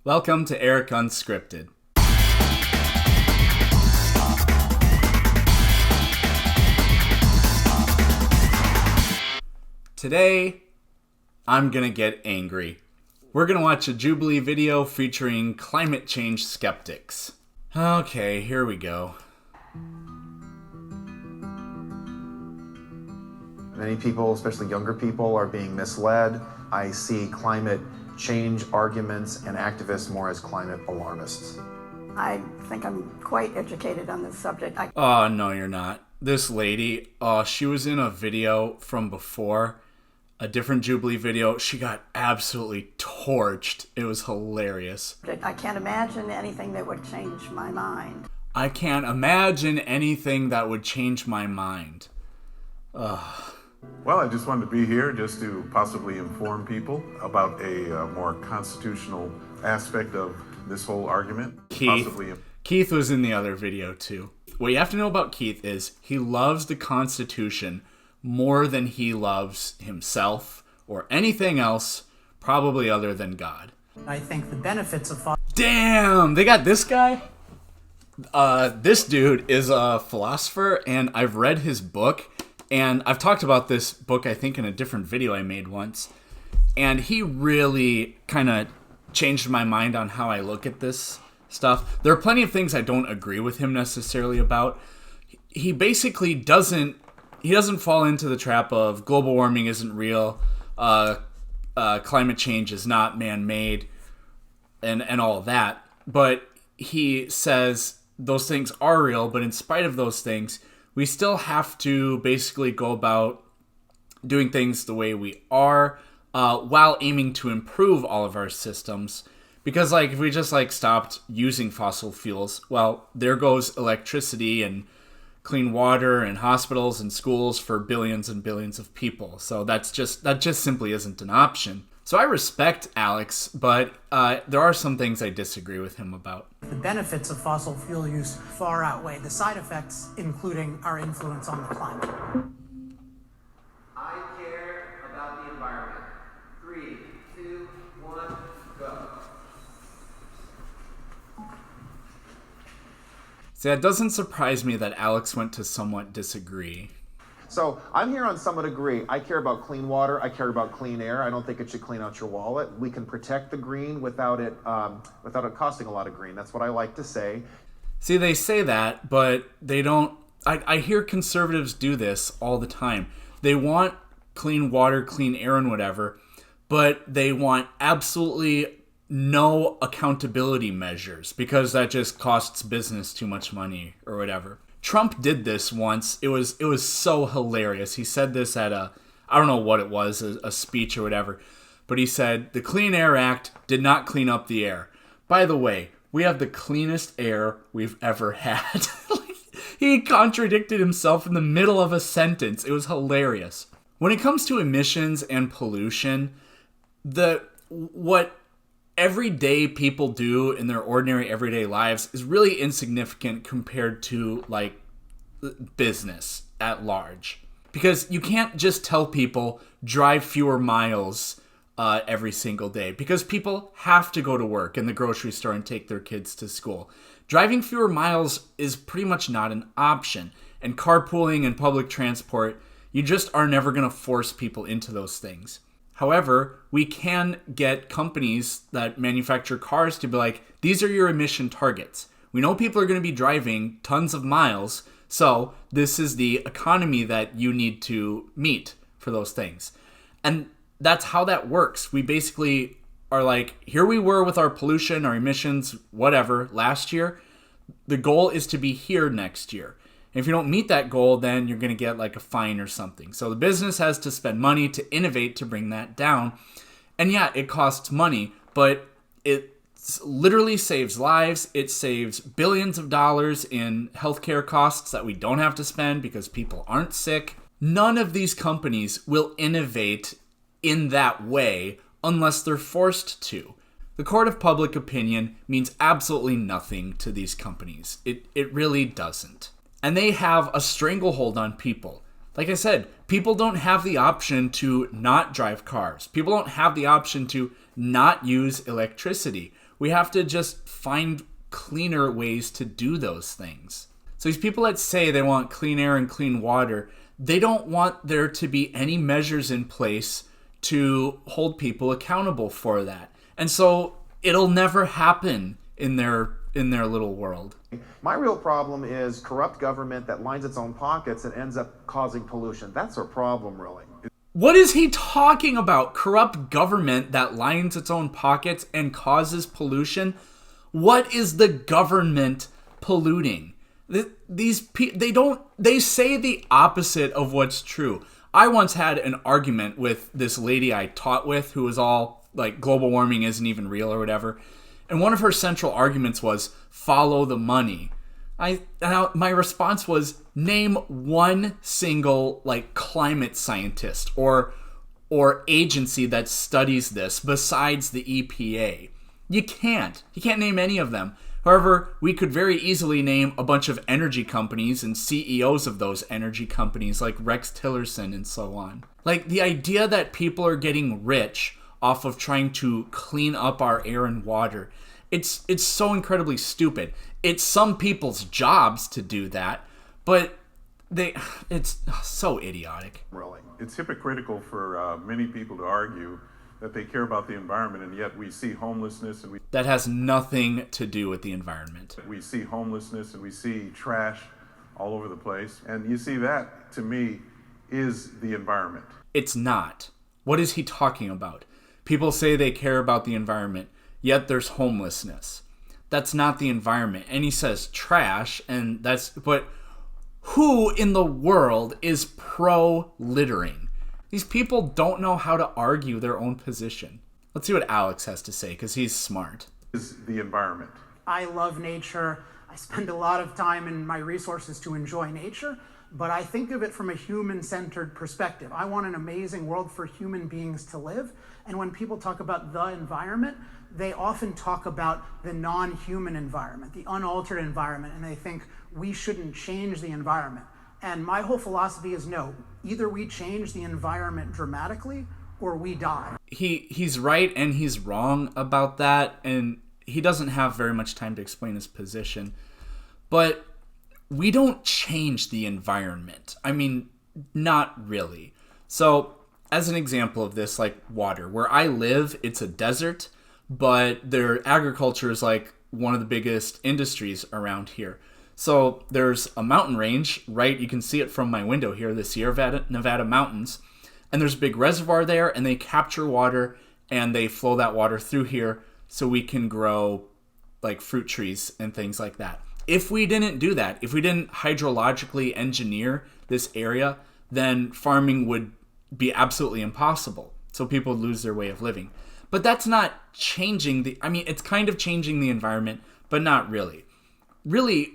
Welcome to Eric Unscripted. Today, I'm gonna get angry. We're gonna watch a Jubilee video featuring climate change skeptics. Okay, here we go. Many people, especially younger people, are being misled. I see climate change arguments and activists more as climate alarmists. I think I'm quite educated on this subject. Oh, no, you're not. This lady, she was in a video from before, a different Jubilee video. She got absolutely torched. It was hilarious. I can't imagine anything that would change my mind. I can't imagine anything that would change my mind. Ugh. Well, I just wanted to be here just to possibly inform people about a more constitutional aspect of this whole argument. Keith was in the other video too. What you have to know about Keith is he loves the Constitution more than he loves himself or anything else, probably other than God. I think the benefits of Damn, they got this guy? This dude is a philosopher, and I've read his book. And I've talked about this book, I think, in a different video I made once. And he really kind of changed my mind on how I look at this stuff. There are plenty of things I don't agree with him necessarily about. He basically doesn't fall into the trap of global warming isn't real, climate change is not man-made, and all of that. But he says those things are real, but in spite of those things, we still have to basically go about doing things the way we are while aiming to improve all of our systems. Because if we just stopped using fossil fuels, well, there goes electricity and clean water and hospitals and schools for billions and billions of people. So that just simply isn't an option. So I respect Alex, but there are some things I disagree with him about. The benefits of fossil fuel use far outweigh the side effects, including our influence on the climate. I care about the environment. 3, 2, 1, go. See, that doesn't surprise me that Alex went to somewhat disagree. So I'm here on somewhat agree. I care about clean water. I care about clean air. I don't think it should clean out your wallet. We can protect the green without it costing a lot of green. That's what I like to say. See, they say that, but they don't. I hear conservatives do this all the time. They want clean water, clean air, and whatever, but they want absolutely no accountability measures because that just costs business too much money or whatever. Trump did this once. It was so hilarious. He said this at I don't know what it was, a speech or whatever. But he said, the Clean Air Act did not clean up the air. By the way, we have the cleanest air we've ever had. He contradicted himself in the middle of a sentence. It was hilarious. When it comes to emissions and pollution, what everyday people do in their ordinary everyday lives is really insignificant compared to business at large, because you can't just tell people drive fewer miles every single day, because people have to go to work in the grocery store and take their kids to school. Driving fewer miles is pretty much not an option, and carpooling and public transport, you just are never going to force people into those things. However, we can get companies that manufacture cars to be like, these are your emission targets. We know people are going to be driving tons of miles, so this is the economy that you need to meet for those things. And that's how that works. We basically are like, here we were with our pollution, our emissions, whatever, last year. The goal is to be here next year. If you don't meet that goal, then you're going to get a fine or something. So the business has to spend money to innovate to bring that down. And yeah, it costs money, but it literally saves lives. It saves billions of dollars in healthcare costs that we don't have to spend because people aren't sick. None of these companies will innovate in that way unless they're forced to. The court of public opinion means absolutely nothing to these companies. It really doesn't. And they have a stranglehold on people. Like I said, people don't have the option to not drive cars. People don't have the option to not use electricity. We have to just find cleaner ways to do those things. So these people that say they want clean air and clean water, they don't want there to be any measures in place to hold people accountable for that. And so it'll never happen in their little world. My real problem is corrupt government that lines its own pockets and ends up causing pollution. That's our problem, really. What is he talking about? Corrupt government that lines its own pockets and causes pollution? What is the government polluting? They say the opposite of what's true. I once had an argument with this lady I taught with who was all like global warming isn't even real or whatever. And one of her central arguments was follow the money. My response was name one single like climate scientist or agency that studies this besides the EPA. You can't name any of them. However, we could very easily name a bunch of energy companies and CEOs of those energy companies like Rex Tillerson and so on. Like the idea that people are getting rich off of trying to clean up our air and water, it's so incredibly stupid. It's some people's jobs to do that, but it's so idiotic. Really. It's hypocritical for many people to argue that they care about the environment, and yet we see homelessness and that has nothing to do with the environment. We see homelessness and we see trash all over the place. And you see that, to me, is the environment. It's not. What is he talking about? People say they care about the environment, yet there's homelessness. That's not the environment. And he says trash, but who in the world is pro-littering? These people don't know how to argue their own position. Let's see what Alex has to say, because he's smart. Is the environment. I love nature. I spend a lot of time in my resources to enjoy nature, but I think of it from a human-centered perspective. I want an amazing world for human beings to live. And when people talk about the environment, they often talk about the non-human environment, the unaltered environment, and they think we shouldn't change the environment. And my whole philosophy is no, either we change the environment dramatically or we die. He's right and he's wrong about that, and he doesn't have very much time to explain his position. But we don't change the environment. I mean, not really. So, as an example of this, like water, where I live, it's a desert, but their agriculture is like one of the biggest industries around here. So there's a mountain range, right? You can see it from my window here, the Sierra Nevada mountains. And there's a big reservoir there, and they capture water, and they flow that water through here so we can grow like fruit trees and things like that. If we didn't do that, if we didn't hydrologically engineer this area, then farming would be absolutely impossible. So people would lose their way of living. But that's not changing it's kind of changing the environment, but not really. Really,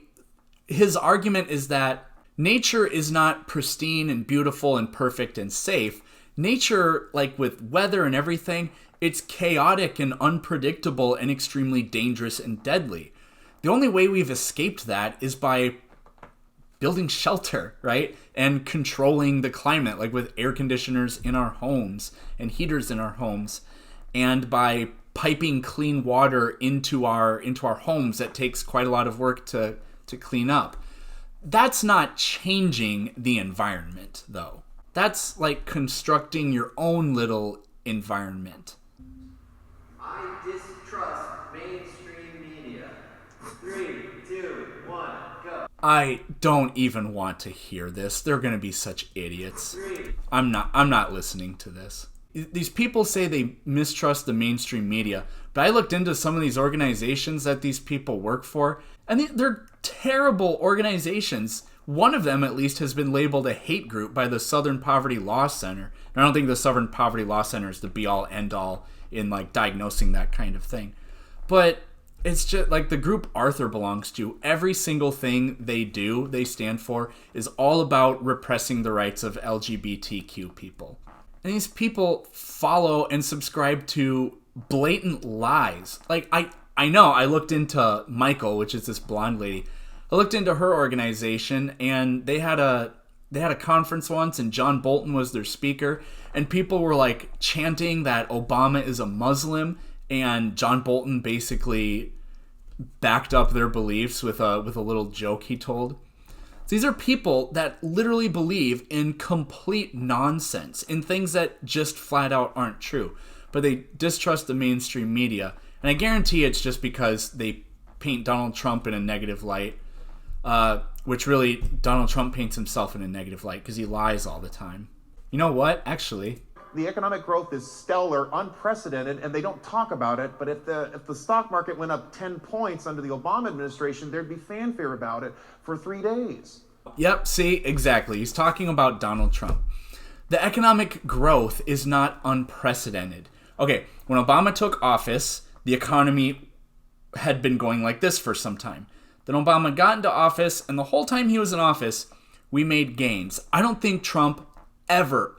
his argument is that nature is not pristine and beautiful and perfect and safe. Nature, like with weather and everything, it's chaotic and unpredictable and extremely dangerous and deadly. The only way we've escaped that is by building shelter, right? And controlling the climate, like with air conditioners in our homes and heaters in our homes, and by piping clean water into our homes that takes quite a lot of work to clean up. That's not changing the environment, though. That's like constructing your own little environment. I distrust mainstream media. 3, 2, 1, go. I don't even want to hear this. They're going to be such idiots. I'm not listening to this. These people say they mistrust the mainstream media, but I looked into some of these organizations that these people work for, and they're terrible organizations. One of them, at least, has been labeled a hate group by the Southern Poverty Law Center. And I don't think the Southern Poverty Law Center is the be-all, end-all in like diagnosing that kind of thing. But it's just like the group Arthur belongs to. Every single thing they stand for, is all about repressing the rights of LGBTQ people. And these people follow and subscribe to blatant lies. Like, I know, I looked into Michael, which is this blonde lady. I looked into her organization, and they had a conference once, and John Bolton was their speaker, and people were like chanting that Obama is a Muslim, and John Bolton basically backed up their beliefs with a little joke he told. These are people that literally believe in complete nonsense, in things that just flat out aren't true. But they distrust the mainstream media. And I guarantee it's just because they paint Donald Trump in a negative light, which really Donald Trump paints himself in a negative light because he lies all the time. You know what? Actually, The economic growth is stellar, unprecedented, and they don't talk about it. But if the stock market went up 10 points under the Obama administration, there'd be fanfare about it for 3 days. Yep, see, exactly. He's talking about Donald Trump. The economic growth is not unprecedented. Okay, when Obama took office, the economy had been going like this for some time. Then Obama got into office, and the whole time he was in office, we made gains. I don't think Trump ever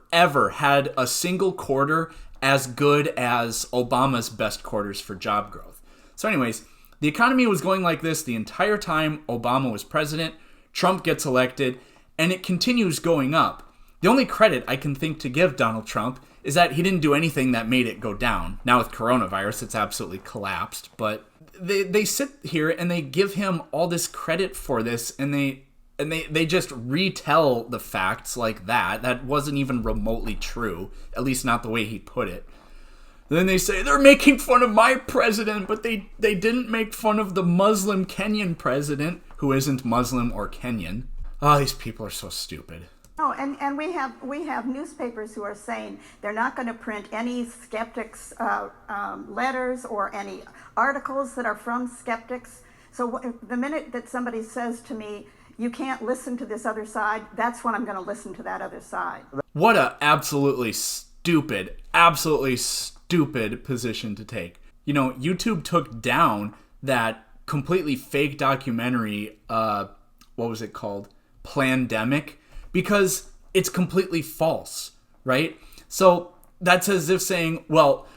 had a single quarter as good as Obama's best quarters for job growth. So anyways, the economy was going like this the entire time Obama was president. Trump gets elected, and it continues going up. The only credit I can think to give Donald Trump is that he didn't do anything that made it go down. Now with coronavirus, it's absolutely collapsed, but they sit here and they give him all this credit for this, and they just retell the facts like that. That wasn't even remotely true, at least not the way he put it. Then they say they're making fun of my president, but they didn't make fun of the Muslim Kenyan president, who isn't Muslim or Kenyan. Oh, these people are so stupid. Oh, and we have newspapers who are saying they're not going to print any skeptics letters or any articles that are from skeptics. So the minute that somebody says to me, you can't listen to this other side, that's when I'm going to listen to that other side. What a absolutely stupid position to take. You know, YouTube took down that completely fake documentary, what was it called? Plandemic, because it's completely false, right? So that's as if saying, well,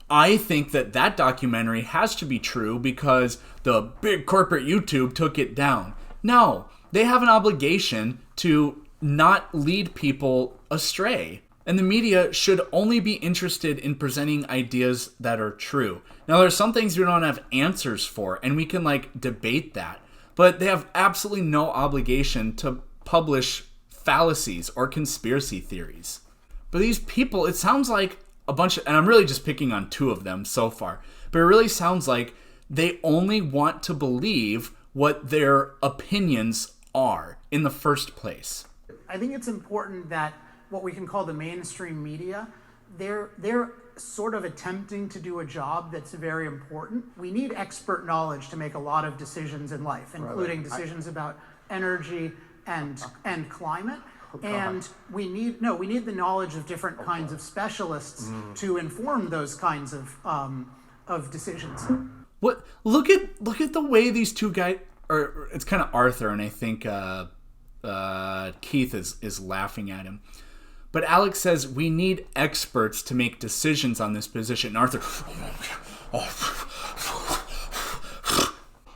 I think that documentary has to be true because the big corporate YouTube took it down. No, they have an obligation to not lead people astray. And the media should only be interested in presenting ideas that are true. Now, there's some things we don't have answers for, and we can, debate that. But they have absolutely no obligation to publish fallacies or conspiracy theories. But these people, it sounds like a bunch of, and I'm really just picking on two of them so far, but it really sounds like they only want to believe what their opinions are in the first place. I think it's important that what we can call the mainstream media, they're sort of attempting to do a job that's very important. We need expert knowledge to make a lot of decisions in life, including decisions about energy and climate. And we need the knowledge of different kinds of specialists to inform those kinds of decisions. What? Look at the way these two guys, or it's kind of Arthur, and I think Keith is laughing at him. But Alex says we need experts to make decisions on this position. And Arthur,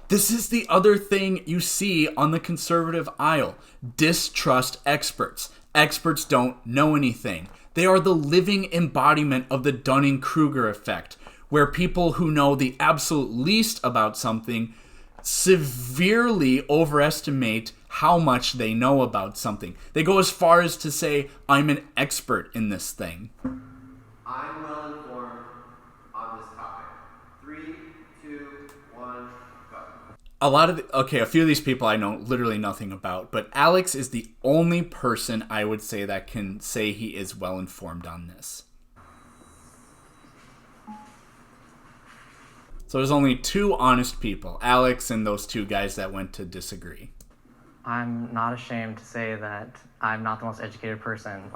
this is the other thing you see on the conservative aisle. Distrust experts. Experts don't know anything. They are the living embodiment of the Dunning-Kruger effect, where people who know the absolute least about something severely overestimate how much they know about something. They go as far as to say, I'm an expert in this thing. I'm well informed on this topic. 3, 2, 1, go. A few of these people I know literally nothing about, but Alex is the only person I would say that can say he is well informed on this. So there's only two honest people, Alex and those two guys that went to disagree. I'm not ashamed to say that I'm not the most educated person.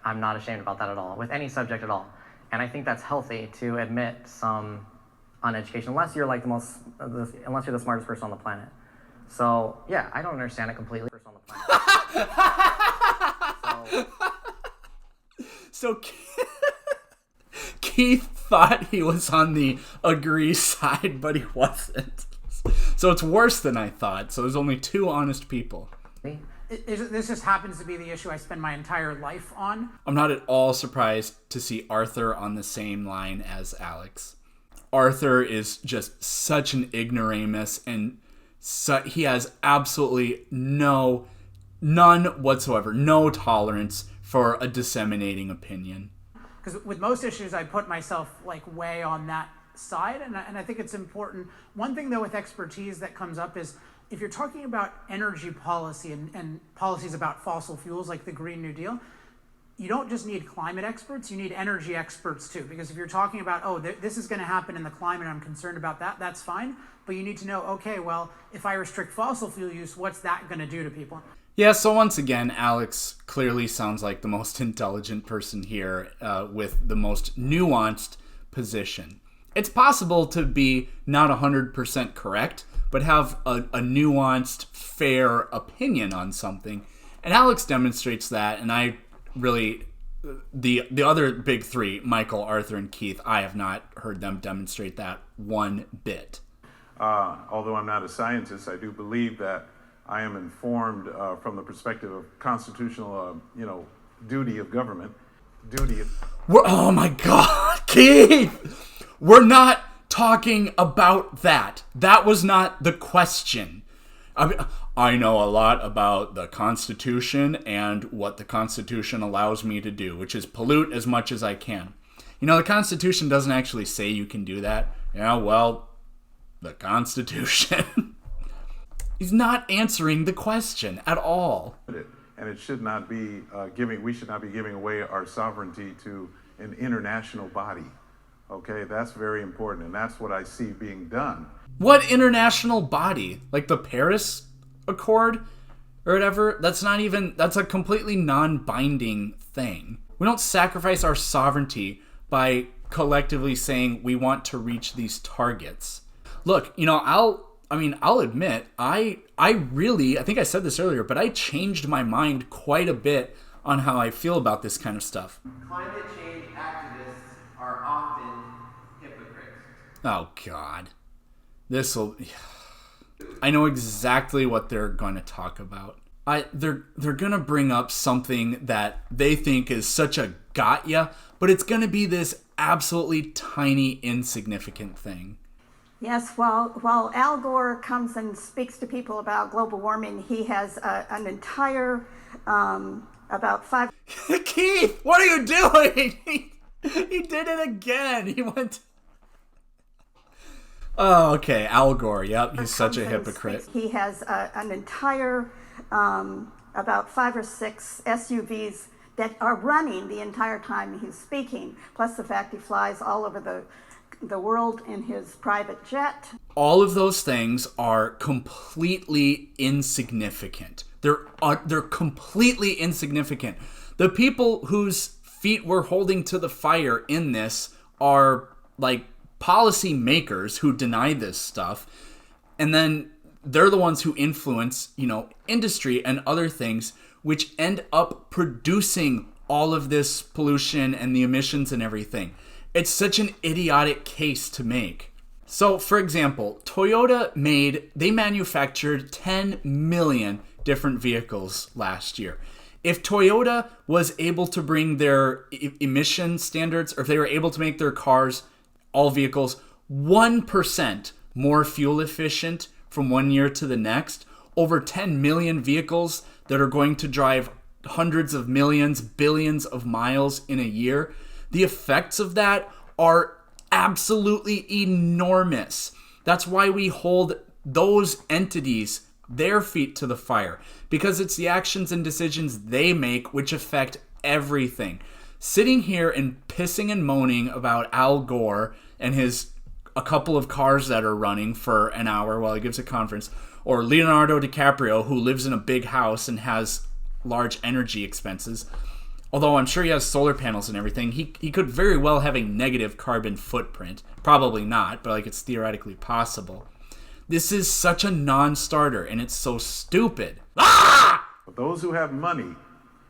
I'm not ashamed about that at all, with any subject at all. And I think that's healthy to admit some uneducation, unless you're unless you're the smartest person on the planet. So yeah, I don't understand it completely. So Keith thought he was on the agree side, but he wasn't. So it's worse than I thought. So there's only two honest people. This just happens to be the issue I spend my entire life on. I'm not at all surprised to see Arthur on the same line as Alex. Arthur is just such an ignoramus, and he has absolutely none whatsoever, no tolerance for a disseminating opinion. Because with most issues, I put myself like way on that side, and I think it's important. One thing though with expertise that comes up is if you're talking about energy policy and policies about fossil fuels like the Green New Deal, you don't just need climate experts, you need energy experts too. Because if you're talking about, oh, this is going to happen in the climate, I'm concerned about that, that's fine. But you need to know, okay, well, if I restrict fossil fuel use, what's that going to do to people? Yeah, so once again, Alex clearly sounds like the most intelligent person here with the most nuanced position. It's possible to be not 100% correct, but have a nuanced, fair opinion on something. And Alex demonstrates that, and I really, the other big three, Michael, Arthur, and Keith, I have not heard them demonstrate that one bit. Although I'm not a scientist, I do believe that I am informed from the perspective of constitutional, duty of government. Oh my God, Keith! We're not talking about that. That was not the question. I know a lot about the Constitution and what the Constitution allows me to do, which is pollute as much as I can. The Constitution doesn't actually say you can do that. Yeah, well, the Constitution. He's not answering the question at all. And it should not be we should not be giving away our sovereignty to an international body. Okay, that's very important, and that's what I see being done. What international body? Like the Paris Accord or whatever? That's a completely non-binding thing. We don't sacrifice our sovereignty by collectively saying we want to reach these targets. Look, I'll admit, I think I said this earlier, but I changed my mind quite a bit on how I feel about this kind of stuff. Climate change activists are often hypocrites. Oh, God. I know exactly what they're going to talk about. They're going to bring up something that they think is such a gotcha, but it's going to be this absolutely tiny, insignificant thing. Yes, while Al Gore comes and speaks to people about global warming, he has an entire about 5. Keith, what are you doing? He did it again. He went. Oh, okay. Al Gore. Yep, he's such a hypocrite. He has an entire about 5 or 6 SUVs that are running the entire time he's speaking. Plus the fact he flies all over the world in his private jet. All of those things are completely insignificant. They're completely insignificant. The people whose feet we're holding to the fire in this are like policy makers who deny this stuff, and then they're the ones who influence, industry and other things, which end up producing all of this pollution and the emissions and everything. It's such an idiotic case to make. So, for example, Toyota manufactured 10 million different vehicles last year. If Toyota was able to bring their emission standards, or if they were able to make their cars, all vehicles, 1% more fuel efficient from one year to the next, over 10 million vehicles that are going to drive hundreds of millions, billions of miles in a year, the effects of that are absolutely enormous. That's why we hold those entities, their feet to the fire, because it's the actions and decisions they make which affect everything. Sitting here and pissing and moaning about Al Gore and a couple of cars that are running for an hour while he gives a conference, or Leonardo DiCaprio, who lives in a big house and has large energy expenses. Although I'm sure he has solar panels and everything, he could very well have a negative carbon footprint. Probably not, but it's theoretically possible. This is such a non-starter, and it's so stupid. Ah! But those who have money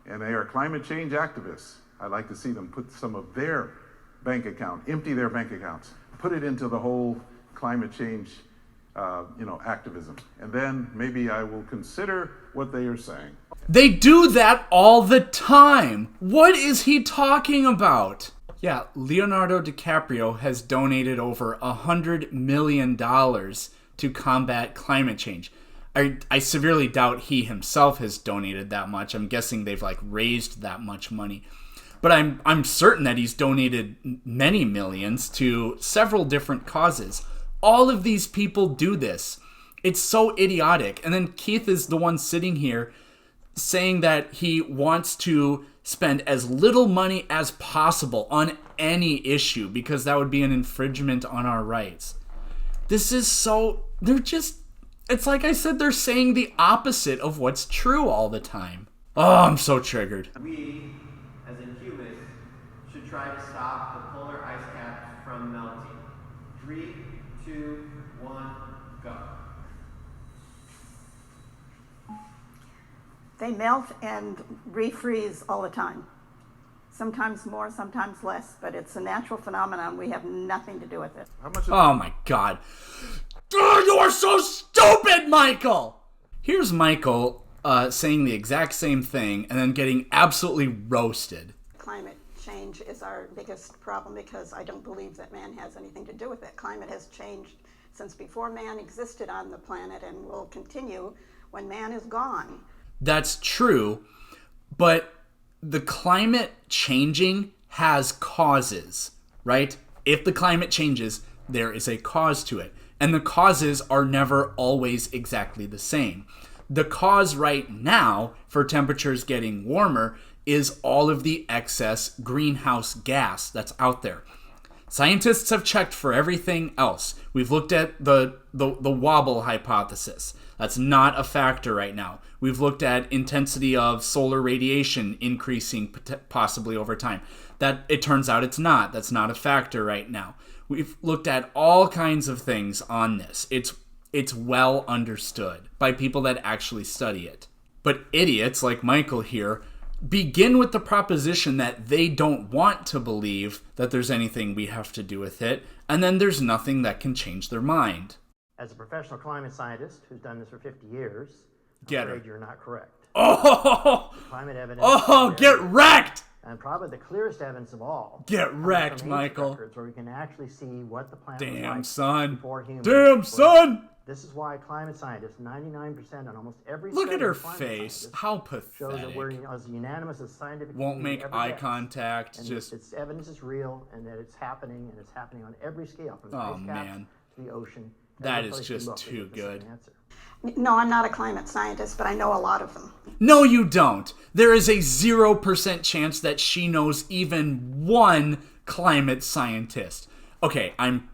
and they are climate change activists, I'd like to see them put some of their bank account, empty their bank accounts, put it into the whole climate change activism. And then maybe I will consider what they are saying. They do that all the time. What is he talking about? Yeah, Leonardo DiCaprio has donated over $100 million to combat climate change. I severely doubt he himself has donated that much. I'm guessing they've raised that much money. But I'm certain that he's donated many millions to several different causes. All of these people do this. It's so idiotic. And then Keith is the one sitting here saying that he wants to spend as little money as possible on any issue because that would be an infringement on our rights. This is so... It's like I said, they're saying the opposite of what's true all the time. Oh, I'm so triggered. We, as in humans, should try to stop the polar ice caps from melting. 3, 2, 1, go. They melt and refreeze all the time. Sometimes more, sometimes less, but it's a natural phenomenon. We have nothing to do with it. Oh my God. Oh, you are so stupid, Michael! Here's Michael saying the exact same thing and then getting absolutely roasted. Climate change is our biggest problem because I don't believe that man has anything to do with it. Climate has changed since before man existed on the planet and will continue when man is gone. That's true, but the climate changing has causes, right? If the climate changes, there is a cause to it. And the causes are never always exactly the same. The cause right now for temperatures getting warmer is all of the excess greenhouse gas that's out there. Scientists have checked for everything else. We've looked at the wobble hypothesis. That's not a factor right now. We've looked at intensity of solar radiation increasing possibly over time. That it turns out it's not. That's not a factor right now. We've looked at all kinds of things on this. It's well understood by people that actually study it. But idiots like Michael here begin with the proposition that they don't want to believe that there's anything we have to do with it, and then there's nothing that can change their mind. As a professional climate scientist who's done this for 50 years, Get I'm her. afraid you're not correct. Oh! Climate evidence. Oh, get wrecked! And probably the clearest evidence of all. Get comes wrecked, from ancient Michael. records where we can actually see what the planet was Damn, like son. before humans. Damn, son! This is why climate scientists, 99% on almost every Look study at her of climate face. scientists, How shows that we're pathetic. as unanimous as scientific Won't community make ever eye gets. contact. And Just, its evidence is real, and that it's happening, and it's happening on every scale, from the oh ice caps man. to the ocean. That Every is place you just look, too you get the same good. answer. No, I'm not a climate scientist, but I know a lot of them. No, you don't. There is a 0% chance that she knows even one climate scientist. Okay, I'm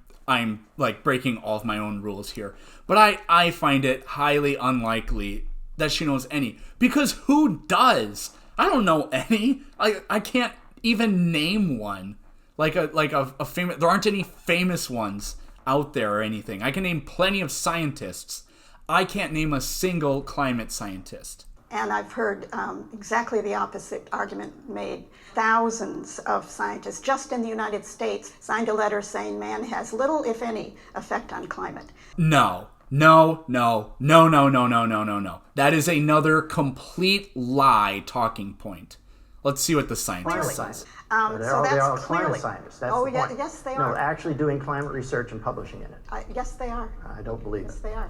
breaking all of my own rules here. But I find it highly unlikely that she knows any. Because who does? I don't know any. I can't even name one. Like a famous... There aren't any famous ones out there or anything. I can name plenty of scientists. I can't name a single climate scientist. And I've heard exactly the opposite argument made. Thousands of scientists just in the United States signed a letter saying man has little, if any, effect on climate. No. That is another complete lie talking point. Let's see what the science Climate says. scientists. So They that's are climate clearly. scientists. That's Oh, the yeah, point. yes, they No, are. actually doing climate research and publishing in it. Yes, they are. I don't believe Yes, it. they are.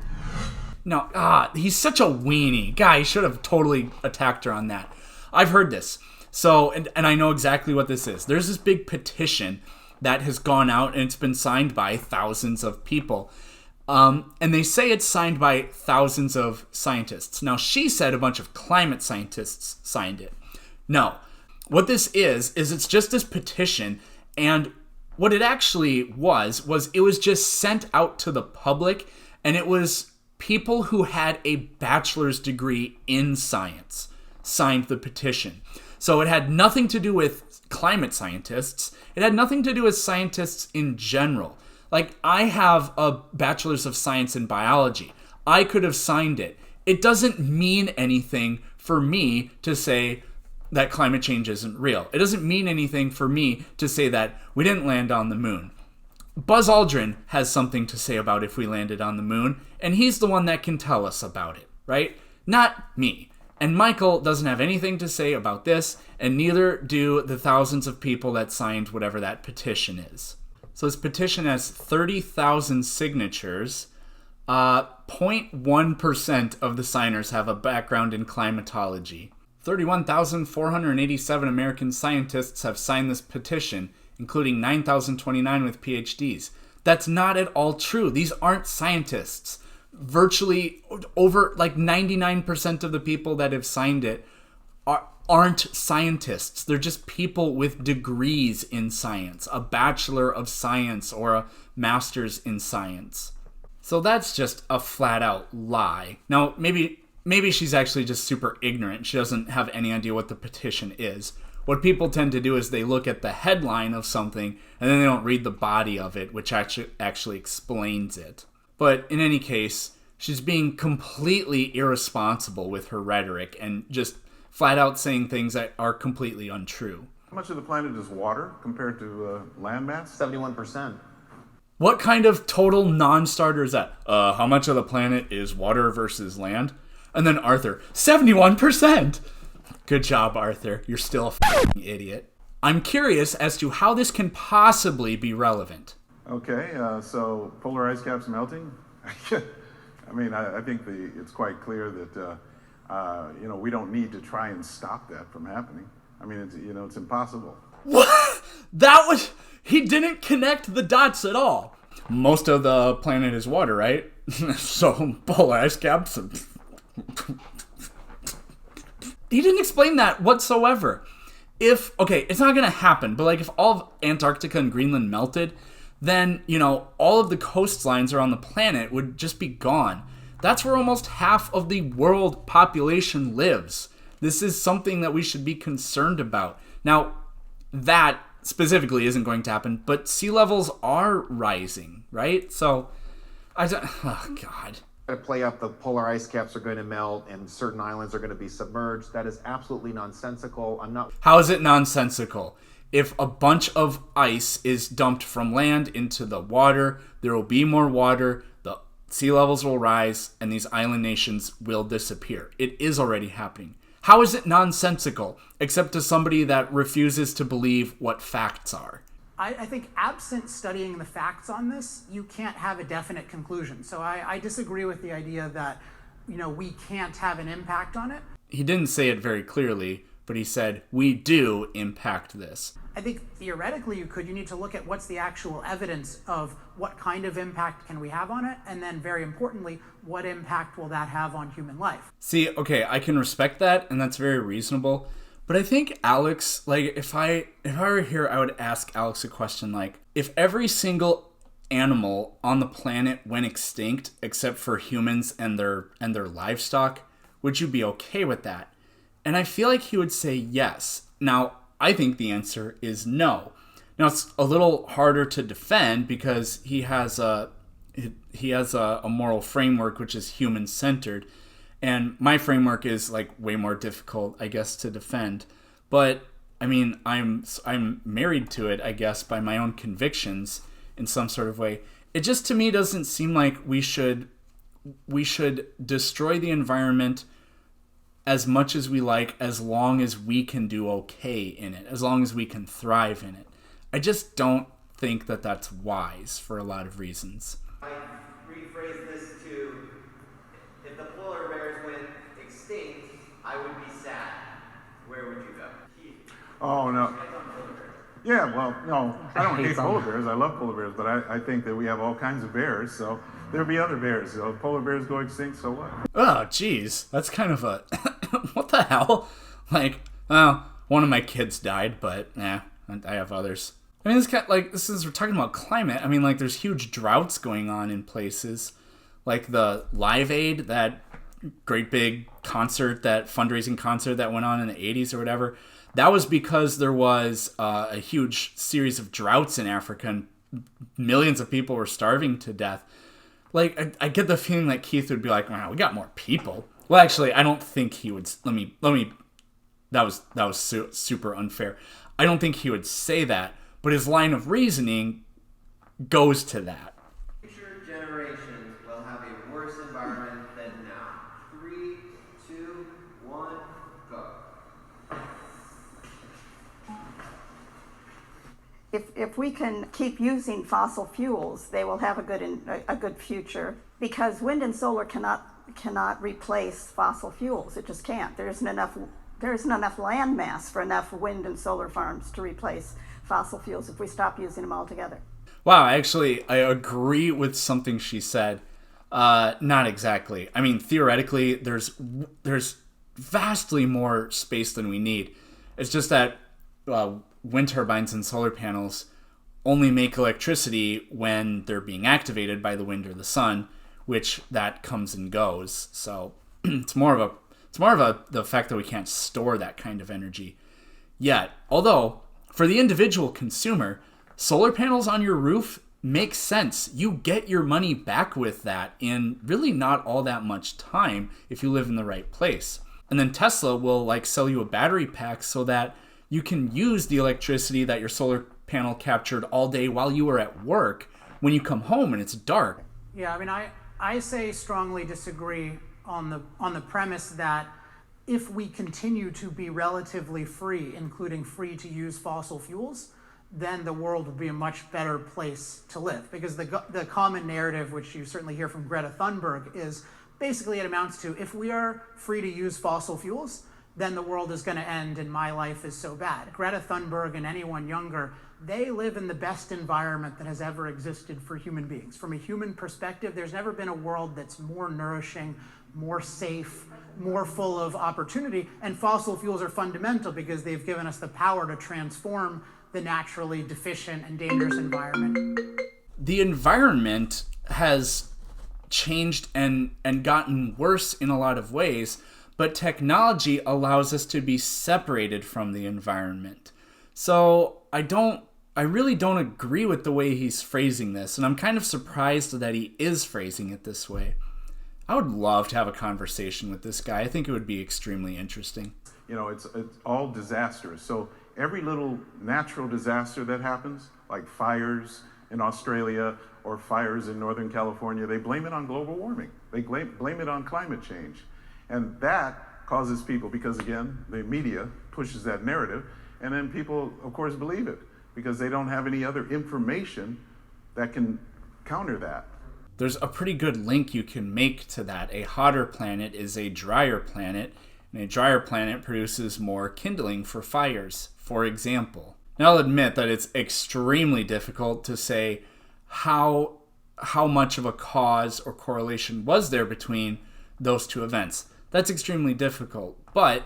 No, he's such a weenie. Guy, he should have totally attacked her on that. I've heard this. So, and I know exactly what this is. There's this big petition that has gone out and it's been signed by thousands of people. And they say it's signed by thousands of scientists. Now, she said a bunch of climate scientists signed it. No. What this is it's just this petition, and what it actually was it was just sent out to the public, and it was people who had a bachelor's degree in science signed the petition. So it had nothing to do with climate scientists. It had nothing to do with scientists in general. Like, I have a bachelor's of science in biology. I could have signed it. It doesn't mean anything for me to say that climate change isn't real. It doesn't mean anything for me to say that we didn't land on the moon. Buzz Aldrin has something to say about if we landed on the moon, and he's the one that can tell us about it, right? Not me. And Michael doesn't have anything to say about this, and neither do the thousands of people that signed whatever that petition is. So this petition has 30,000 signatures. 0.1% of the signers have a background in climatology. 31,487 American scientists have signed this petition, including 9,029 with PhDs. That's not at all true. These aren't scientists. Virtually over 99% of the people that have signed it aren't scientists. They're just people with degrees in science, a bachelor of science or a master's in science. So that's just a flat out lie. Now, maybe she's actually just super ignorant. She doesn't have any idea what the petition is. What people tend to do is they look at the headline of something and then they don't read the body of it, which actually explains it. But in any case, she's being completely irresponsible with her rhetoric and just flat out saying things that are completely untrue. How much of the planet is water compared to land mass? 71%. What kind of total non-starter is that? How much of the planet is water versus land? And then Arthur, 71%! Good job, Arthur. You're still a f***ing idiot. I'm curious as to how this can possibly be relevant. Okay, so polar ice caps melting? I mean, I think it's quite clear that, we don't need to try and stop that from happening. I mean, it's impossible. What? He didn't connect the dots at all. Most of the planet is water, right? So polar ice caps. He didn't explain that whatsoever. It's not going to happen, but if all of Antarctica and Greenland melted, then, all of the coastlines around the planet would just be gone. That's where almost half of the world population lives. This is something that we should be concerned about. Now, that specifically isn't going to happen, but sea levels are rising, right? So, oh God. To play up the polar ice caps are going to melt and certain islands are going to be submerged. That is absolutely nonsensical. How is it nonsensical? If a bunch of ice is dumped from land into the water, there will be more water, the sea levels will rise, and these island nations will disappear. It is already happening. How is it nonsensical, except to somebody that refuses to believe what facts are? I think absent studying the facts on this, you can't have a definite conclusion. So I disagree with the idea that, we can't have an impact on it. He didn't say it very clearly, but he said, we do impact this. I think theoretically you could. You need to look at what's the actual evidence of what kind of impact can we have on it, and then very importantly, what impact will that have on human life? See, okay, I can respect that, and that's very reasonable. But I think Alex, if I were here, I would ask Alex a question like, if every single animal on the planet went extinct except for humans and their livestock, would you be okay with that? And I feel like he would say yes. Now, I think the answer is no. Now, it's a little harder to defend because he has a moral framework which is human-centered. And my framework is way more difficult, I guess, to defend. But I mean, I'm married to it, I guess, by my own convictions in some sort of way. It just to me doesn't seem like we should destroy the environment as much as we like, as long as we can do okay in it, as long as we can thrive in it. I just don't think that that's wise for a lot of reasons. I rephrase this to, if the polar bears went extinct, I would be sad. Where would you go? Oh, no. Yeah, well, no, I don't hate polar bears. I love polar bears, but I think that we have all kinds of bears, so there'll be other bears. Polar bears go extinct, so what? Oh, geez. That's kind of a... what the hell? One of my kids died, but I have others. I mean, we're talking about climate. I mean, there's huge droughts going on in places. Like the Live Aid, that great big concert, that fundraising concert that went on in the 80s or whatever. That was because there was a huge series of droughts in Africa and millions of people were starving to death. I get the feeling that Keith would be like, wow, we got more people. Well, actually, I don't think he would. Let me. That was super unfair. I don't think he would say that, but his line of reasoning goes to that. Future generations will have a worse environment than now. 3, 2, one, go. If we can keep using fossil fuels, they will have a good future, because wind and solar cannot replace fossil fuels. It just can't. There isn't enough land mass for enough wind and solar farms to replace fossil fuels if we stop using them altogether. Wow, actually, I agree with something she said. Not exactly. I mean, theoretically, there's vastly more space than we need. It's just that wind turbines and solar panels only make electricity when they're being activated by the wind or the sun, which that comes and goes. So it's more of the fact that we can't store that kind of energy yet. Although for the individual consumer, solar panels on your roof make sense. You get your money back with that in really not all that much time if you live in the right place. And then Tesla will sell you a battery pack so that you can use the electricity that your solar panel captured all day while you were at work when you come home and it's dark. Yeah, I mean, I say strongly disagree on the premise that if we continue to be relatively free, including free to use fossil fuels, then the world would be a much better place to live. Because the common narrative, which you certainly hear from Greta Thunberg, is basically it amounts to, if we are free to use fossil fuels, then the world is going to end and my life is so bad. Greta Thunberg and anyone younger, they live in the best environment that has ever existed for human beings. From a human perspective, there's never been a world that's more nourishing, more safe, more full of opportunity. And fossil fuels are fundamental because they've given us the power to transform the naturally deficient and dangerous environment. The environment has changed and gotten worse in a lot of ways, but technology allows us to be separated from the environment. So I really don't agree with the way he's phrasing this, and I'm kind of surprised that he is phrasing it this way. I would love to have a conversation with this guy. I think it would be extremely interesting. You know, it's all disastrous. So every little natural disaster that happens, like fires in Australia or fires in Northern California, they blame it on global warming. They blame it on climate change. And that causes people, because again, the media pushes that narrative, and then people, of course, believe it because they don't have any other information that can counter that. There's a pretty good link you can make to that. A hotter planet is a drier planet, and a drier planet produces more kindling for fires, for example. Now, I'll admit that it's extremely difficult to say how much of a cause or correlation was there between those two events. That's extremely difficult, but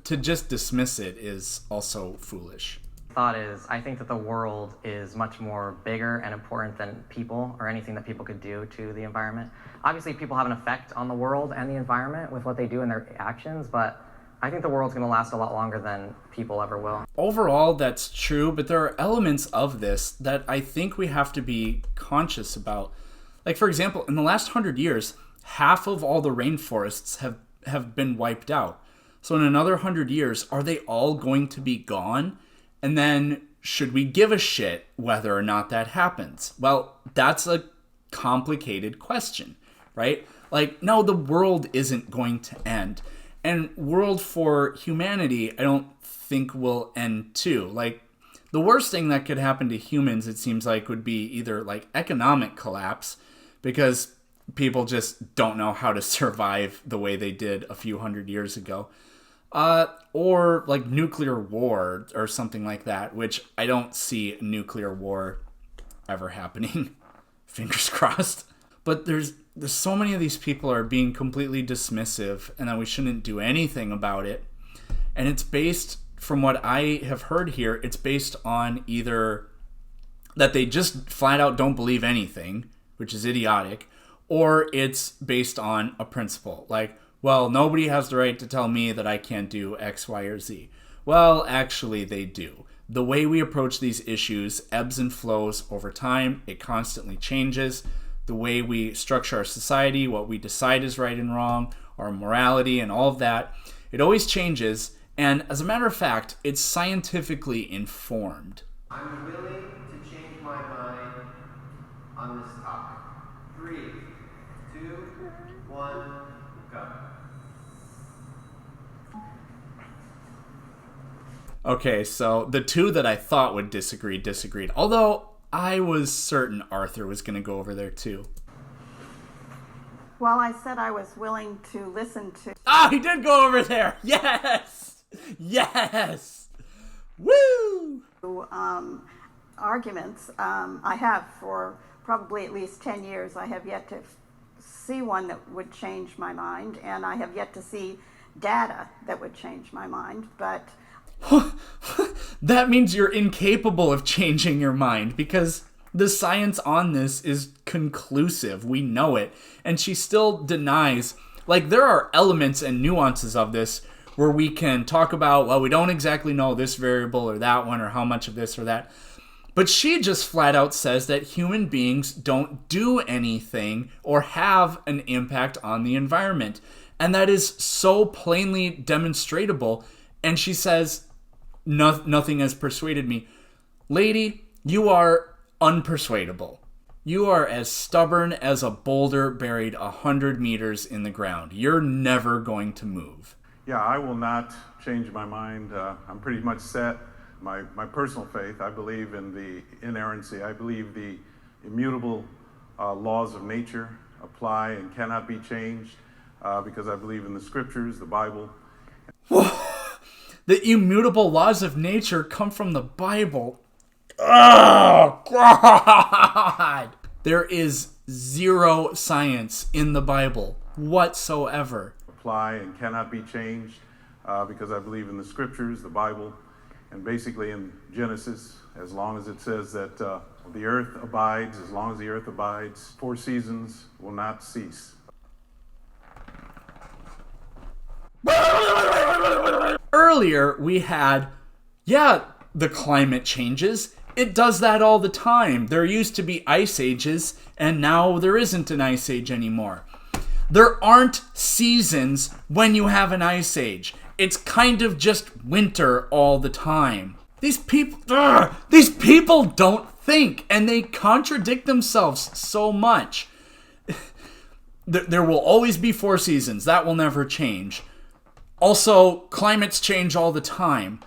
to just dismiss it is also foolish. Thought is, I think that the world is much more bigger and important than people or anything that people could do to the environment. Obviously, people have an effect on the world and the environment with what they do and their actions, but I think the world's going to last a lot longer than people ever will. Overall, that's true, but there are elements of this that I think we have to be conscious about. Like, for example, in the last 100 years, half of all the rainforests have been wiped out. So in another 100 years, are they all going to be gone? And then, should we give a shit whether or not that happens? Well, that's a complicated question, right? Like, no, the world isn't going to end. And world for humanity, I don't think will end too. Like, the worst thing that could happen to humans, it seems like, would be either economic collapse, because people just don't know how to survive the way they did a few hundred years ago. Or nuclear war or something like that, which I don't see nuclear war ever happening. Fingers crossed. But there's so many of these people are being completely dismissive and that we shouldn't do anything about it. And it's based, from what I have heard here, it's based on either that they just flat out don't believe anything, which is idiotic, or it's based on a principle. Well, nobody has the right to tell me that I can't do X, Y, or Z. Well, actually, they do. The way we approach these issues ebbs and flows over time. It constantly changes. The way we structure our society, what we decide is right and wrong, our morality and all of that, it always changes. And as a matter of fact, it's scientifically informed. I'm willing to change my mind on this topic. 3, 2, 1, go. Okay, so the two that I thought would disagree disagreed. Although I was certain Arthur was going to go over there too. Well, I said I was willing to listen to. Ah, he did go over there. Yes, yes, woo. Arguments. I have for probably at least 10 years. I have yet to see one that would change my mind, and I have yet to see data that would change my mind. But that means you're incapable of changing your mind, because the science on this is conclusive. We know it. And she still denies. Like, there are elements and nuances of this where we can talk about, well, we don't exactly know this variable or that one or how much of this or that. But she just flat out says that human beings don't do anything or have an impact on the environment. And that is so plainly demonstrable. And she says, nothing has persuaded me. Lady, you are unpersuadable. You are as stubborn as a boulder buried 100 meters in the ground. You're never going to move. Yeah, I will not change my mind. I'm pretty much set. My personal faith, I believe in the inerrancy. I believe the immutable laws of nature apply and cannot be changed because I believe in the scriptures, the Bible. The immutable laws of nature come from the Bible. Oh, God! There is zero science in the Bible whatsoever. Apply and cannot be changed because I believe in the scriptures, the Bible, and basically in Genesis, as long as it says that the earth abides, as long as the earth abides, 4 seasons will not cease. Earlier, we had, the climate changes. It does that all the time. There used to be ice ages, and now there isn't an ice age anymore. There aren't seasons when you have an ice age. It's kind of just winter all the time. These people don't think, and they contradict themselves so much. There will always be 4 seasons. That will never change. Also, climates change all the time.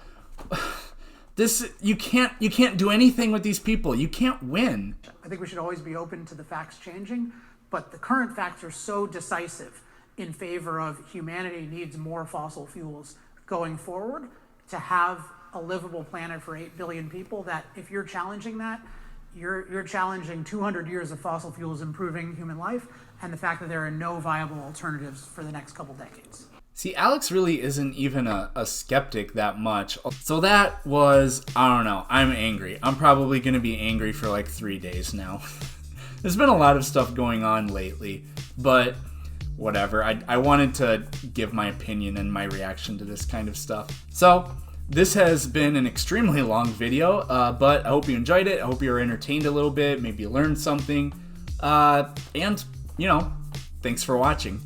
You can't do anything with these people. You can't win. I think we should always be open to the facts changing, but the current facts are so decisive in favor of humanity needs more fossil fuels going forward to have a livable planet for 8 billion people, that if you're challenging that, you're challenging 200 years of fossil fuels improving human life and the fact that there are no viable alternatives for the next couple decades. See, Alex really isn't even a skeptic that much. So that was, I don't know, I'm angry. I'm probably going to be angry for like 3 days now. There's been a lot of stuff going on lately, but whatever. I wanted to give my opinion and my reaction to this kind of stuff. So this has been an extremely long video, but I hope you enjoyed it. I hope you were entertained a little bit, maybe you learned something. And, thanks for watching.